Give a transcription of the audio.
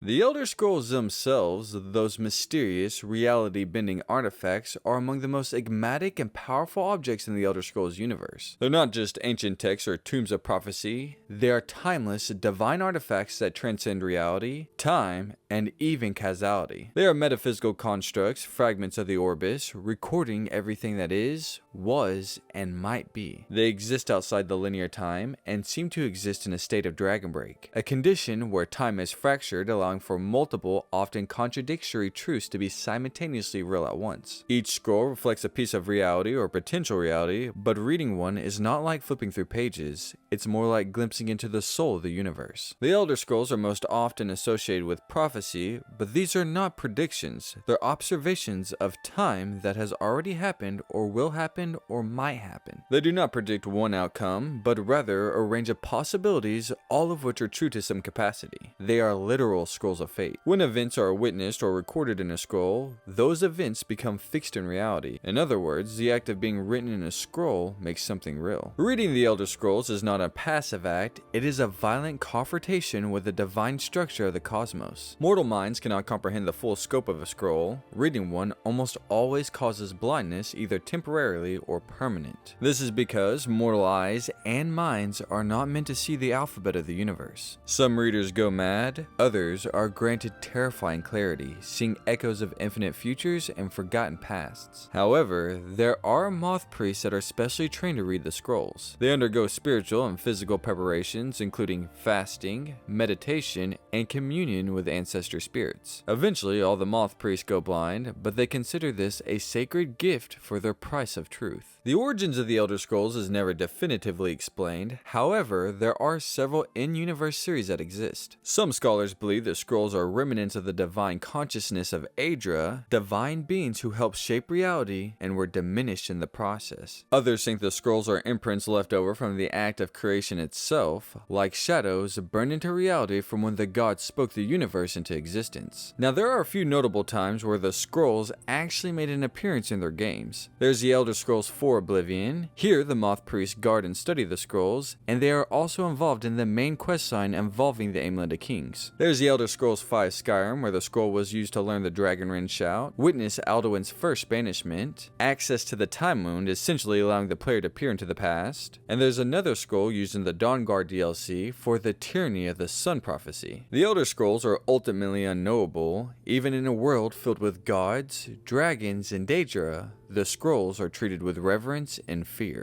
The Elder Scrolls themselves, those mysterious, reality-bending artifacts, are among the most enigmatic and powerful objects in the Elder Scrolls universe. They're not just ancient texts or tombs of prophecy, they are timeless, divine artifacts that transcend reality, time, and even causality. They are metaphysical constructs, fragments of the Orbis, recording everything that is, was, and might be. They exist outside the linear time, and seem to exist in a state of dragon break, a condition where time is fractured, allowing for multiple, often contradictory truths to be simultaneously real at once. Each scroll reflects a piece of reality or potential reality, but reading one is not like flipping through pages, it's more like glimpsing into the soul of the universe. The Elder Scrolls are most often associated with prophecy, but these are not predictions, they're observations of time that has already happened or will happen or might happen. They do not predict one outcome, but rather a range of possibilities, all of which are true to some capacity. They are literal scrolls of fate. When events are witnessed or recorded in a scroll, those events become fixed in reality. In other words, the act of being written in a scroll makes something real. Reading the Elder Scrolls is not a passive act, it is a violent confrontation with the divine structure of the cosmos. Mortal minds cannot comprehend the full scope of a scroll. Reading one almost always causes blindness, either temporarily or permanent. This is because mortal eyes and minds are not meant to see the alphabet of the universe. Some readers go mad, others are granted terrifying clarity, seeing echoes of infinite futures and forgotten pasts. However, there are moth priests that are specially trained to read the scrolls. They undergo spiritual and physical preparations, including fasting, meditation, and communion with ancestor spirits. Eventually, all the moth priests go blind, but they consider this a sacred gift for their price of truth. The origins of the Elder Scrolls is never definitively explained, however, there are several in-universe series that exist. Some scholars believe the scrolls are remnants of the divine consciousness of Aedra, divine beings who helped shape reality and were diminished in the process. Others think the scrolls are imprints left over from the act of creation itself, like shadows burned into reality from when the gods spoke the universe into existence. Now, there are a few notable times where the scrolls actually made an appearance in their games. There's the Elder Scrolls 4 Oblivion. Here, the moth priests guard and study the scrolls, and they are also involved in the main questline involving the Aemland of Kings. There's the Elder Scrolls 5 Skyrim, where the scroll was used to learn the Dragon Rin shout, witness Alduin's first banishment, access to the Time Wound, essentially allowing the player to peer into the past, and there's another scroll used in the Dawnguard DLC for the Tyranny of the Sun prophecy. The Elder Scrolls are ultimately unknowable, even in a world filled with gods, dragons, and Aedra. The scrolls are treated with reverence and fear.